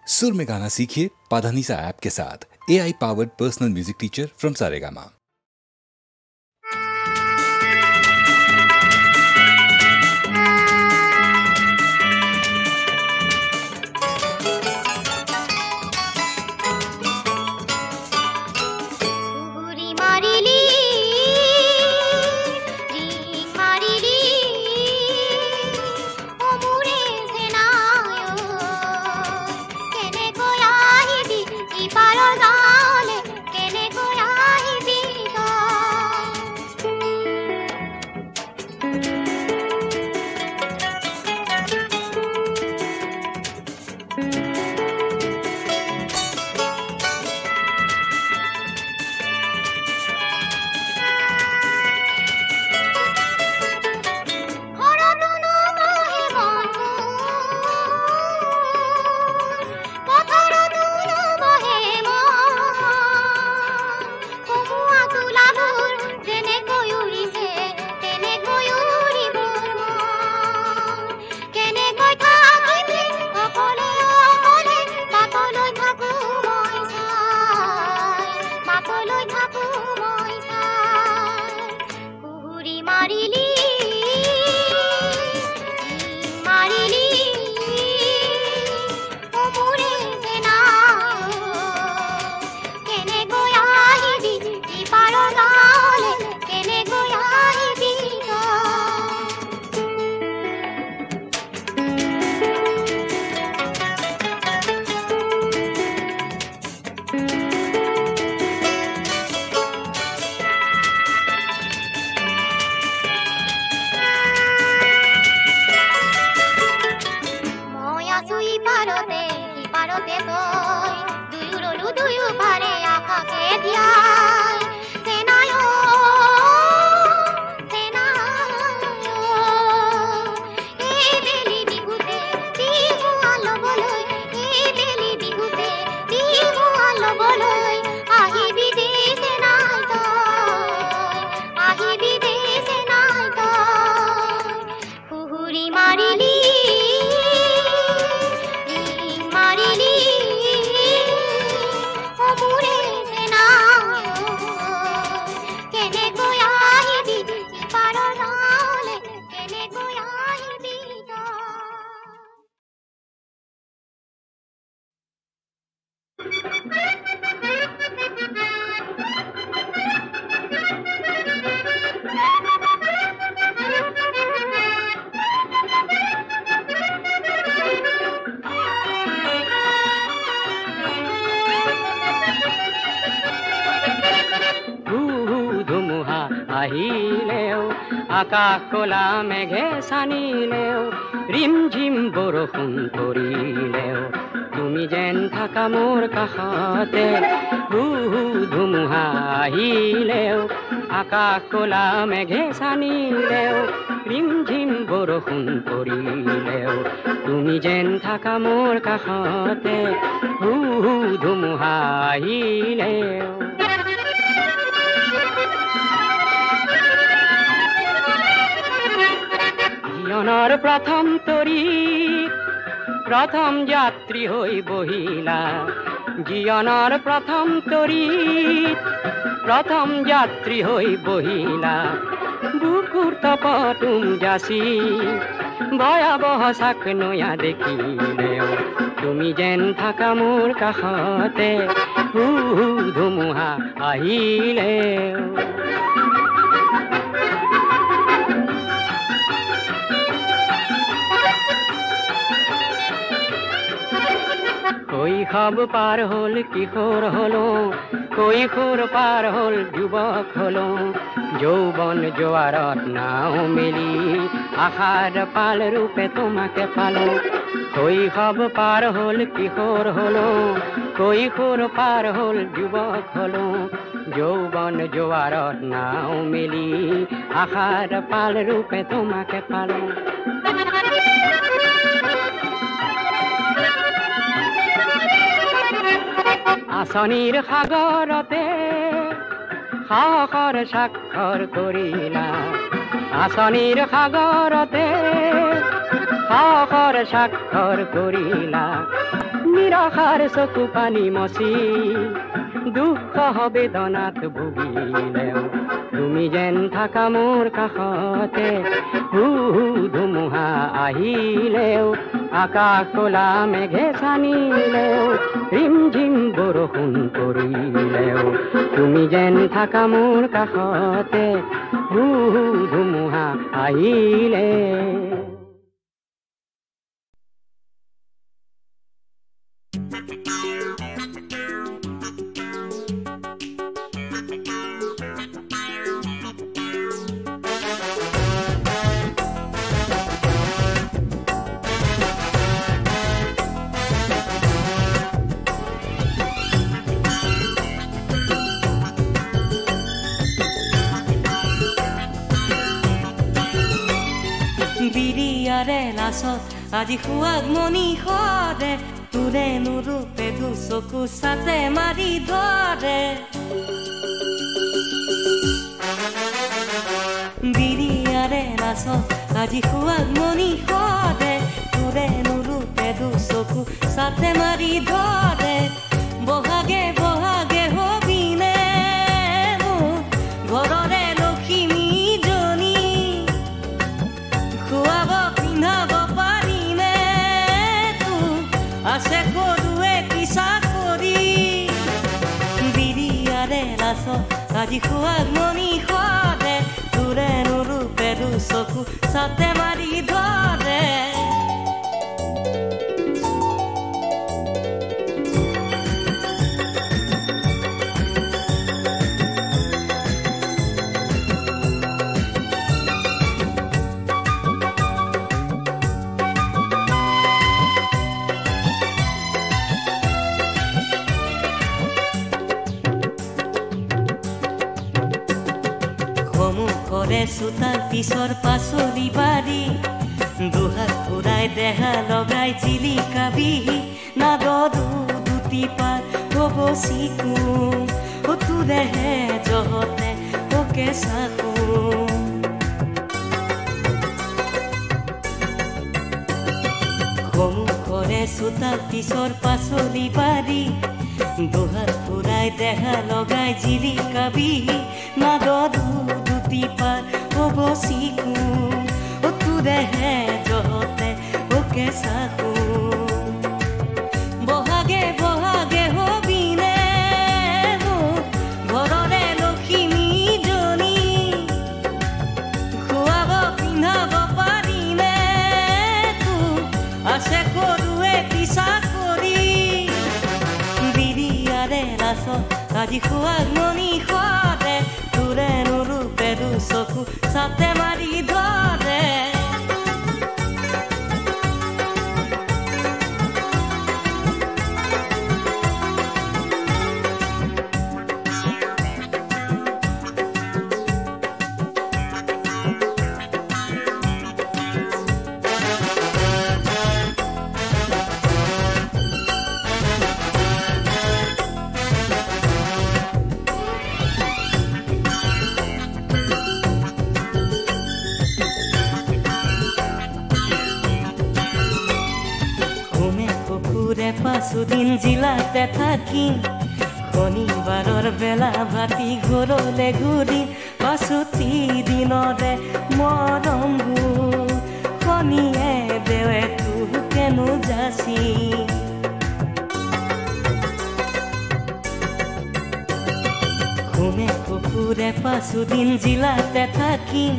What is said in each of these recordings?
सुर में गाना सीखिए पाधानीसा ऐप के साथ। AI powered personal music teacher from Saregama. আকাশ কলা মেঘে সানিলেও ৰিমঝিম বৰষুণ পৰিলেও তুমি যেন থাকা মোৰ কাষতে ধুমুহা আহিলেও আকাশ কলা মেঘে সানিলেও ৰিমঝিম বৰষুণ পৰিলেও তুমি যেন থাকা মোৰ কাষতে ধুমুহা আহিলেও জীবনৰ প্ৰথম তৰি প্ৰথম যাত্ৰী হৈ বহিলা জীবনৰ প্ৰথম তৰি প্ৰথম যাত্ৰী হৈ বহিলা বুকুৰ তপতুম যাচি ভয়াবহ চাক নয়া দেখিলেও তুমি যেন থাকা মোৰ কাষতে ধুমুহা আহিলেও কৈশোৰ পাৰ হল কিশোৰ হলো কৈশোৰ পাৰ হল যুৱক হলো যৌবন জোৱাৰত নাও মেলি আশাৰ পাল ৰূপে তোমাকে পালো কৈশোৰ পাৰ হল কিশোৰ হলো কৈশোৰ পাৰ হল যুৱক হলো যৌবন জোৱাৰত নাও মেলি আশাৰ পাল ৰূপে তোমাকে পালো আঁচনিৰ সাগৰতে সাহসৰ স্বাক্ষৰ কৰিলা আঁচনিৰ সাগৰতে সাহসৰ স্বাক্ষৰ কৰিলা নিৰখাৰ চকু পানী মচি দুখ বেদনাত ভুগিলেও তুমি যেন থাকা মোৰ কাষতে ধুমুহা আহিলেও আকাশ কলা মেঘে ছানিলেও ৰিমঝিম বৰষুণ পৰিলেও তুমি যেন থাকা মোৰ কাষতে ধুমুহা আহিলে আজি খুৱাক মনি সৰে তোৰে নুৰূপে দুচকু চাতে মাৰি ধৰে বিৰিয়াৰে নাচত আজি খুৱাক মনি সৰে তোৰে নুৰূপে দুচকু চাতে মাৰি ধৰে বহাগে বহাগে হবিনে ঘৰৰে লখিমী জনী খুৱাব পিন্ধাব আছে কৰোৱে কিছা কৰি বিৰিয়াৰে নাচত আজি খুৱাক মনি সৰে তোৰে নুৰূপে দুচকু চাতে মাৰি ধৰে চোতাল পিছৰ পাচলি বাৰী দুহাত ফুৰাই দেহা লগাই জিলিকাবি নাদৰো দুটি পাৰ হ'ব চিকু তোৰেহে জহতে ওকে চাকু সন্মুখৰে চোতাল পিছৰ পাচলি বাৰী দুহাত ফুৰাই দেহা লগাই জিলিকাবি নাদৰো পাৰ হ'ব চিকু তোৰেহে জহতে ওকে চাকু বহাগে বহাগে হবিনে ঘৰৰে লখিমী জনী খুৱাব পিন্ধাব পাৰিনে আছে কৰোৱে কিছা কৰি বিৰিয়াৰে নাচত আজি খুৱাক মনি সৰে তোৰে নুৰূপে দুচকু চাতে মাৰি ধৰে পাঁচদিন জিলাতে থাকিম শনিবাৰৰ বেলা ভাতি ঘৰলে ঘূৰি পাছতি দিনৰে মৰমবোৰ শনিয়ে দেৱে তোকেনো যাচি ঘুমে কুকুৰে পাঁচদিন জিলাতে থাকিম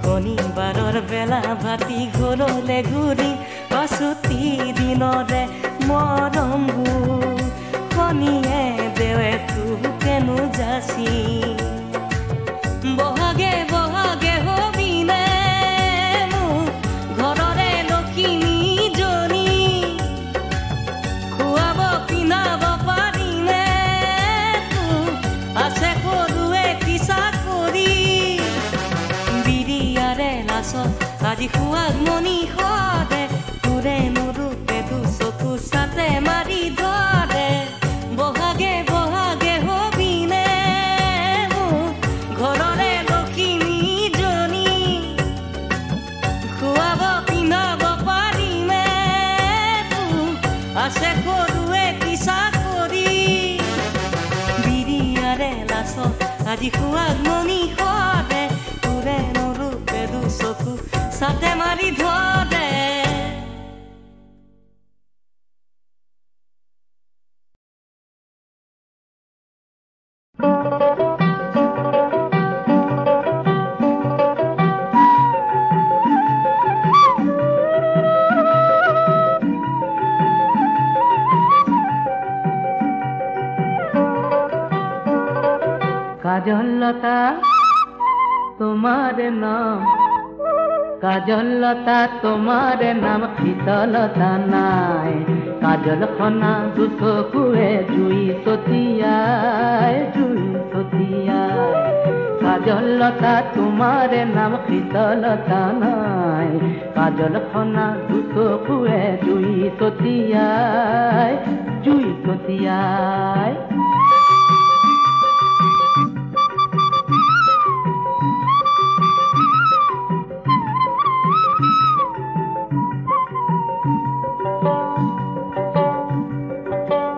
শনিবাৰৰ বেলা ভাতি ঘৰলে ঘূৰি পাছতি দিনৰে মৰমবোৰ শনিয়ে দেৱে তোকেনো যাচি বহাগে বহাগে হবিনে ঘৰৰে লখিমী জনী খুৱাব পিন্ধাব পাৰিনে আছে কৰোৱে কিছা কৰি বিৰিয়াৰে নাচত আজি খুৱাক মনি সৰে তোৰে নুৰূপে দুচকু চাতে মাৰি ধৰে বহাগে বহাগে হবিনে ঘৰৰে লখিমী জনী খুৱাব পিন্ধাব পাৰিনে আছে নিচা কৰি বিৰিয়াৰে লাচত আজি সুৱাগমনি সৰে তোৰে নৰূপে দুচকু চাতে মাৰি ধৰে কাজলতা তোমাৰ নাম কাজলতা তোমাৰ নাম শীতলতা নাই কাজল খনা দুচকুৱে জুই ছটিয়াই কাজলতা তোমাৰ নাম শীতলতা নাই কাজল খনা দুচকুৱে জুই ছটিয়াই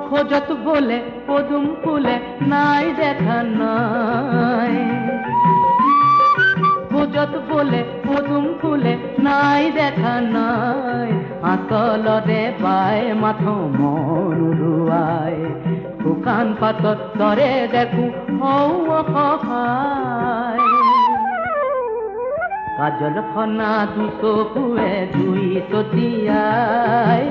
খোঁজত বলে পদুম ফুলে নাই দেখা নাই খোঁজত বলে পদুম ফুলে নাই দেখা নাই আঁচলৰে বাই মাথো মন উৰুৱাই শুকান পাতত তৰে দেখো হৌ অসহায় কাজল খনা দুচকুৱে জুই ছটিয়াই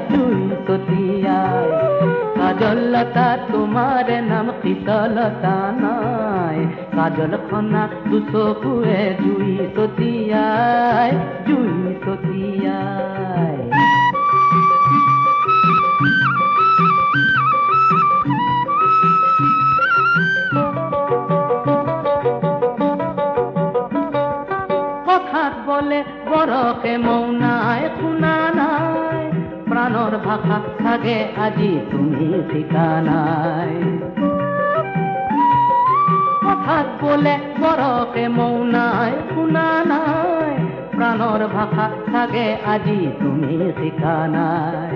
কাজলতা তোমাৰ নাম শীতলতা নাই কাজল খনা দুচকুৱে জুই ছটিয়াই কথাত বলে বৰকে মৌনাই শুনা নাই প্ৰাণৰ ভাষা থাকে আজি তুমি ঠিকানাই কথাত বলে বৰকে মৌনাই শুনা নাই প্ৰাণৰ ভাষা থাকে আজি তুমি ঠিকানাই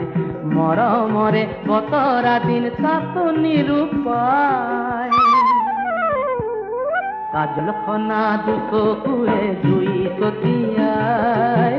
মৰমৰে বতৰা দিন তাতো নিৰূপায় কাজল খনা দুচকুৱে জুই ছটিয়াই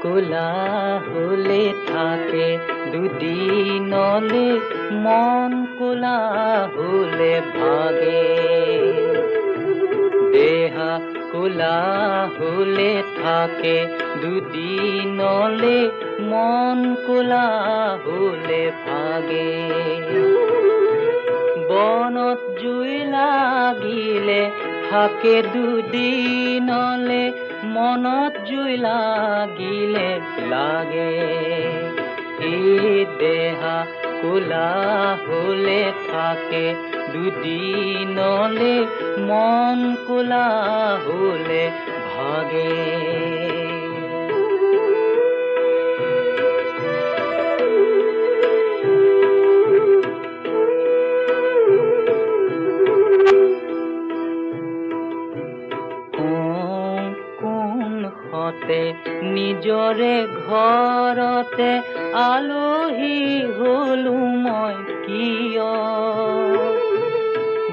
কোলা হলে থাকে দুদিনলে মন কোলা হলে ভাগে দেহা কোলা হলে থাকে দুদিনলে মন কোলা হলে ভাগে বনত জুই লাগিলে থাকে দুদিনলে মনত জুই লাগিলে লাগে এই দেহা কোলা হলে থাকে দুদিনলে মন কোলা হলে ভাগে নিজৰে ঘৰতে আলহী হলো মই কিয়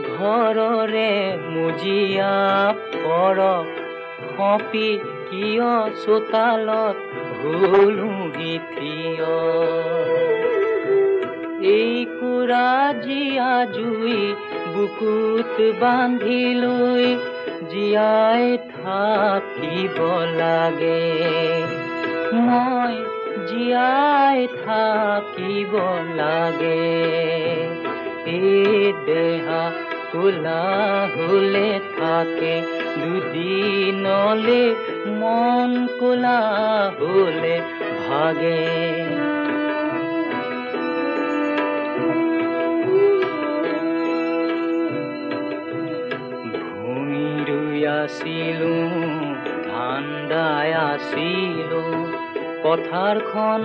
ঘৰৰে মুজিয়া পৰ সপি কিয় চোতালত হলোহি থিয় এই কুৰাজীয়া জুই বুকুত বান্ধি লৈ জীয়াই থাকিব লাগে মই জীয়াই থাকিব লাগে এই দেহা কোলা হলে থাকে দুদিনলে মন কোলা হলে ভাগে আছিলো ধান দাই আছিলো পথাৰখন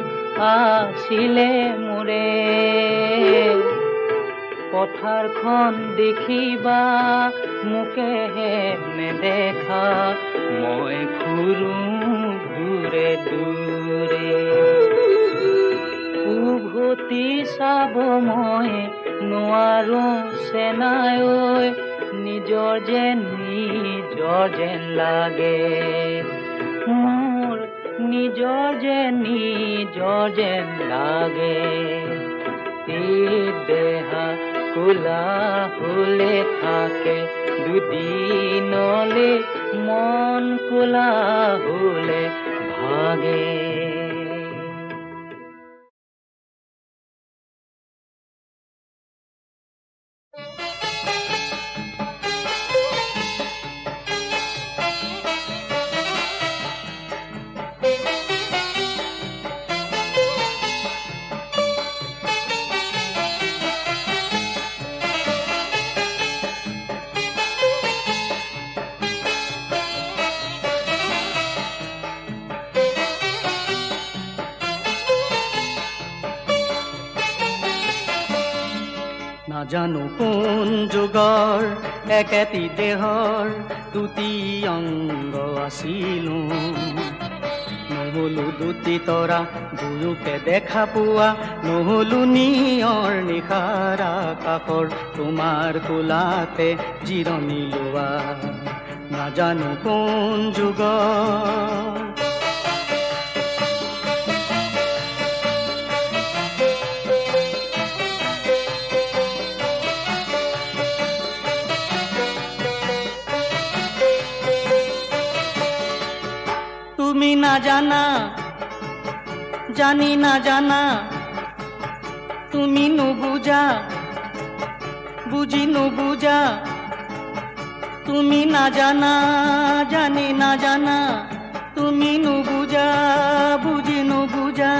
আছিলে মোৰে পথাৰখন দেখিবা মোকেহে নেদেখা মই ঘূৰো দূৰে দূৰে উভতি চাব মই নোৱাৰো চেনাই নিজৰ যেন লাগে মোৰ নিজৰ যেন লাগে এই দেহা কোলা হলে থাকে দুদিনলে মন কোলা হলে ভাগে নাজানো কোন যুগৰ একেটি দেহৰ দুটি অংগ আছিলো নহলো দুটি তৰা দুয়োকে দেখা পোৱা নহলো নিয়ৰ নিশাৰ আকাশৰ তোমাৰ কোলাতে জিৰণি লোৱা নাজানো কোন যুগৰ তুমি নাজানা জানি নাজানা তুমি নুবুজা বুজি নুবুজা তুমি নাজানা জানি নাজানা তুমি নুবুজা বুজি নুবুজা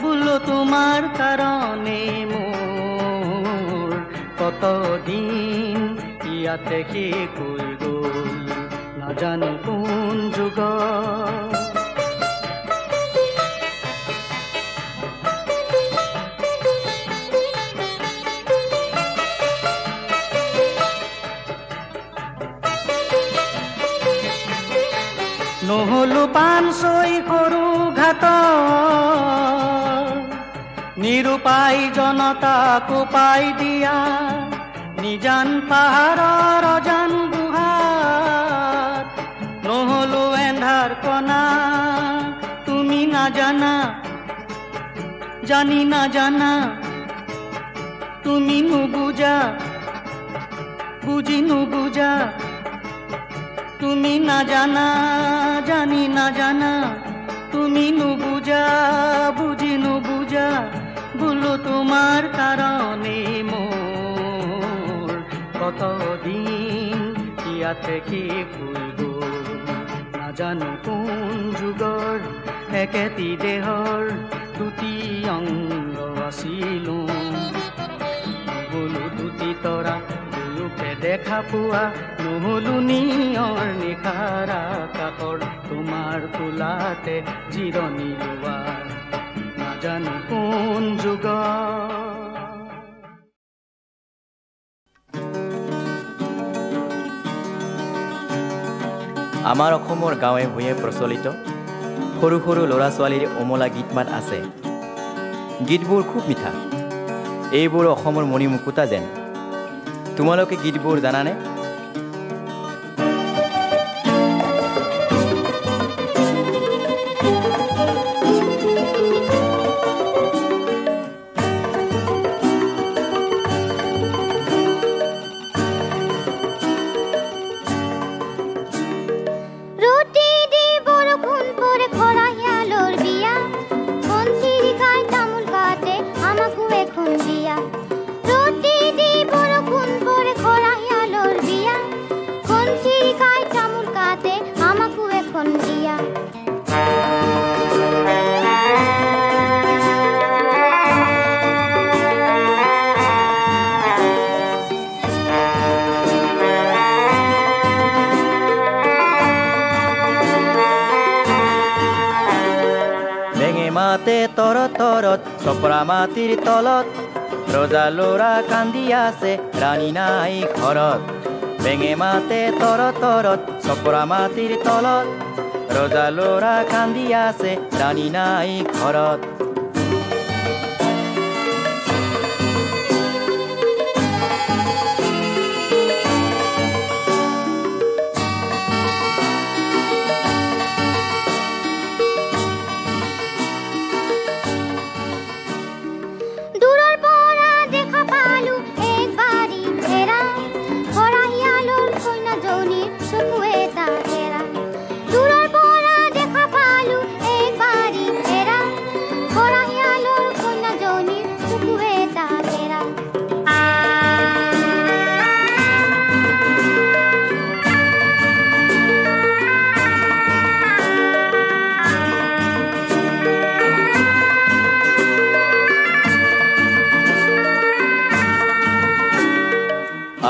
বোলো তোমাৰ কাৰণে মোৰ কতদিন ইয়াতে শেষ হৈ গ'ল নাজানো কোন যুগৰ নহলো পানচৈ সৰু ঘাট নিৰুপায় জনতাক উপায় দিয়া নিজান পাহাৰৰ অজান গুহাত নহলো এন্ধাৰ কণা তুমি না জানা জানি না জানা তুমি নুবুজা বুঝি নুবুজা তুমি না জানা জানি না জানা তুমি নুবুজা বুঝি নুবুজা বলো তোমার কারণে মোর কতদিন ইয়া থেকে ভুলবো না জানো কোন যুগৰ একেটি দেহৰ দুটি অংগ আছিলো বলো দুটি তৰা দুয়োকে দেখা পোৱা নহলো নিয়ৰ নিশাৰা কাকৰ তোমাৰ কোলাতে জিৰণি লোৱা নাজানো কোন যুগৰ আমাৰ অসমৰ গাঁৱে ভূঞে প্ৰচলিত সৰু সৰু ল'ৰা ছোৱালীৰ অমলা গীত মাত আছে। গীতবোৰ খুব মিঠা। এইবোৰ অসমৰ মণিমুকুতা যেন। তোমালোকে গীতবোৰ জানানে? তৰত চপৰা মাটিৰ তলত ৰজা ল'ৰা কান্দি আছে ৰাণী নাই ঘৰত। বেঙে মাতে তৰত চপৰা মাটিৰ তলত ৰজা ল'ৰা কান্দি আছে ৰাণী নাই ঘৰত।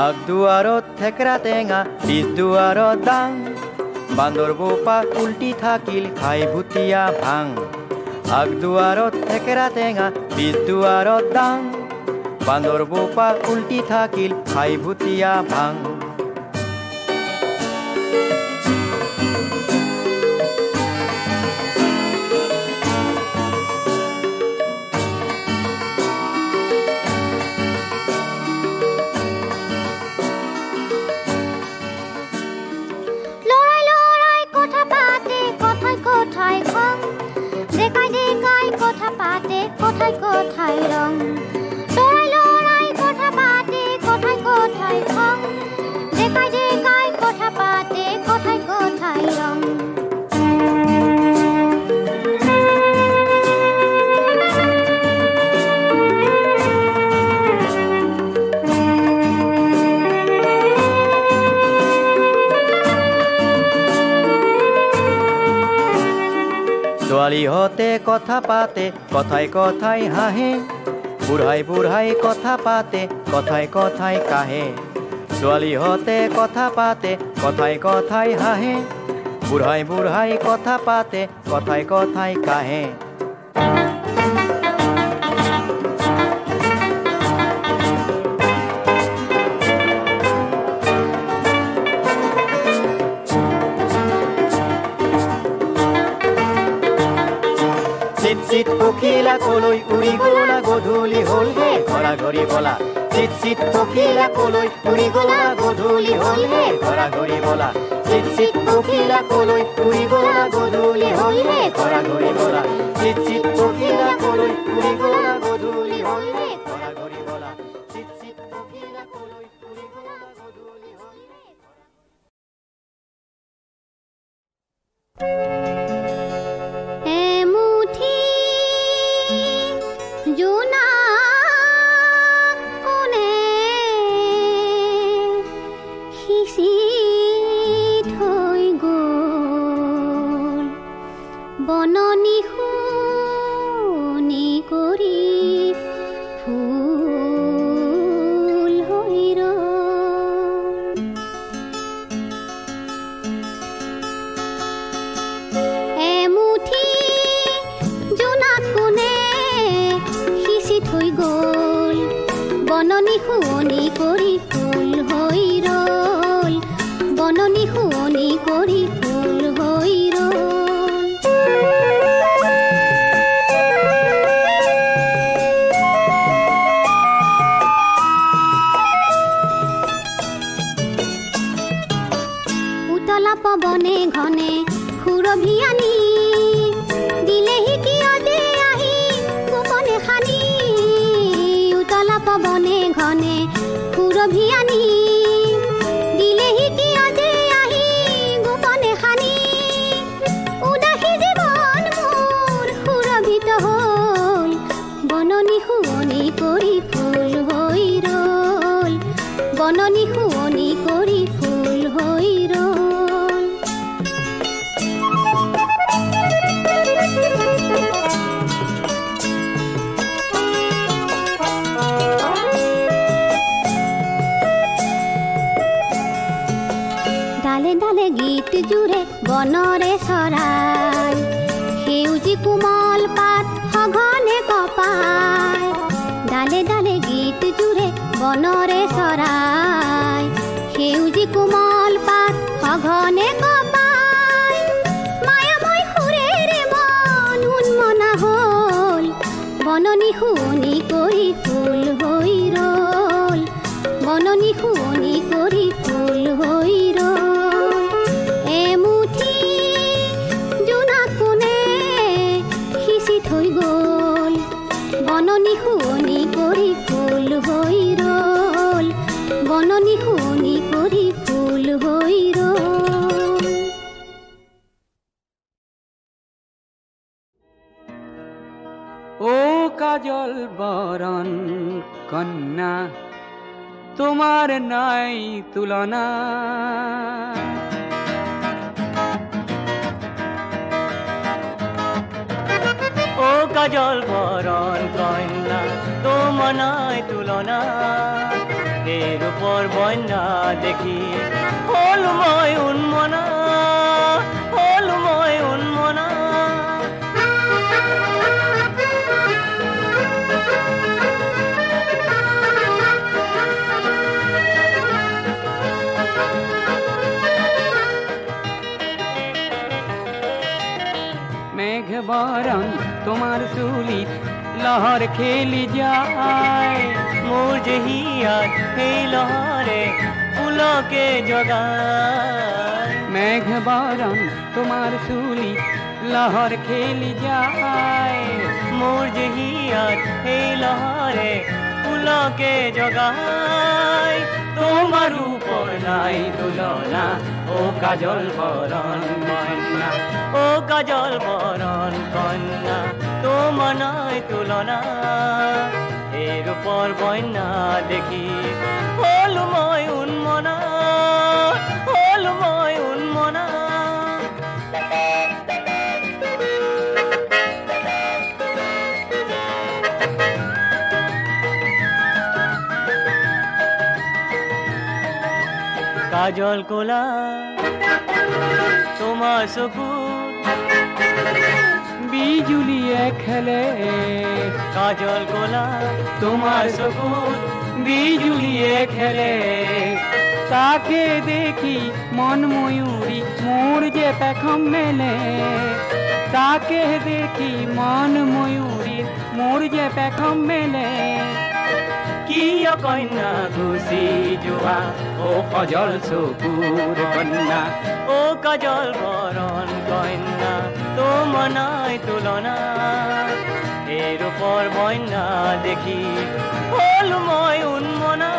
আগদুৱাৰত থেকেৰা টেঙা পিছ দুৱাৰত দাং বান্দৰ বোপা উল্টি থাকিল খাই ভুটীয়া ভাং। আগদুৱাৰত থেকেৰা টেঙা পিছ দুৱাৰত দাং বান্দৰ বোপা উল্টি থাকিল খাই ভুটীয়া ভাং। কথাই ৰং লৰাই লৰাই কথা পাতে কথাই কথাই খং দেখাই দেখাই কথা পাতে কথাই কথাই ৰং। ছোৱালীহঁতে কথা পাতে কথাই কথাই হাঁহে বুঢ়াই বুঢ়াই কথা পাতে কথাই কথাই কাহে। ছোৱালীহঁতে কথা পাতে কথাই কথাই হাঁহে বুঢ়াই বুঢ়াই কথা পাতে কথাই কথাই কাহে। চিট পখিলা কলৈ উৰি গলা গধূলি হ'ল হে ঘৰা ঘৰি বলা। চিট পখিলা কলৈ উৰি গলা গধূলি হ'ল হে ঘৰা ঘৰি বলা। চিত চিত পখিলা কলৈ উৰি গলা গধূলি হইলে ঘৰা ঘৰি বলা চিত চিত পখিলা কলৈ উৰি গলা গধূলি হইলে ঘৰা ঘৰি বলা চিত চিত পখিলা কলৈ উৰি গলা গধূলি হইলে এমুঠি জোনা কোনে সিঁচি থৈ গ'ল বননি শুনি কৰি ফুল হৈ ৰ'ল এমুঠি জোনাক কোনে সিঁচি থৈ গ'ল বননি শুৱনি কৰি ফুল হৈ ৰ'ল বননি শুৱনি কৰি ফুল হৈ ৰ'ল উতলা পৱনে ঘনে সুৰভি আনি দিলেহি কিয় যে আহি গোপনে সানি উতলা পৱনে ঘনে সুৰভি আনি দিলেহি কিয় যে আহি গোপনে সানি উদাসী জীৱন মোৰ সুৰভিত হ'ল বননি শুৱনি কৰি ফুল হৈ ৰ'ল বননি শুৱনি কৰি ফুল হৈ ৰ'ল ডালে ডালে গীত জুৰে বনৰে চৰাই সেউজী কোমল পাত সঘনে কপাই ডালে ডালে গীত জুৰে বনৰে চৰাই সেউজী কোমল পাত সঘনে কপাই মায়াময় সুৰেৰে মন উন্মনা হ'ল বননি শুৱনি কৰি ফুল হৈ ৰ'ল বননি শুৱনি কৰি ফুল হৈ ৰ'ল এমুঠি জোনাক কোনে সিঁচি থৈ গ'ল বননি শুৱনি কৰি ফুল হৈ ৰ'ল বননি শুৱনি কৰি ফুল হৈ ৰ'ল ও কাজল বরণ কন্যা তোমার নাই তুলনা ও কাজল বরণ কন্যা তোমার নাই তুলনা এর উপর বন্যা দেখি হল মই উন্মনা হল মই উন্মনা মেঘ বরণ তোমার চুলিত লহর খেলি যায় মোর যে হিয়াত সেই লহরে পুলকে জগায় মেঘ বরণ তোমার চুলিত লহর খেলি যায় মোর যে হিয়াত সেই লহরে পুলকে জগায় তোমার উপর নাই তুলনা ও কাজল বরণ কন্যা ও কাজল বরণ কন্যা তোমার নাই তুলনা এর উপর বন্যা দেখি হল মই উন্মনা হল মই উন্মনা কাজল কোলা তোমার চকুত বিজুলিয়ে খেলে কাজল কোলা তোমার চকুত বিজুলিয়ে খেলে তাকে দেখি মন ময়ূরী মোর যে পেখম মেলে তাকে দেখি মন ময়ূরী মোর যে পেখম মেলে কিয় কন্যা গুচি যোৱা ও সজল চকুৰ কন্যা ও কাজল বৰণ কন্যা তোমাৰ নাই তুলনা এই ৰূপৰ বন্যা দেখি হলো মই উন্মনা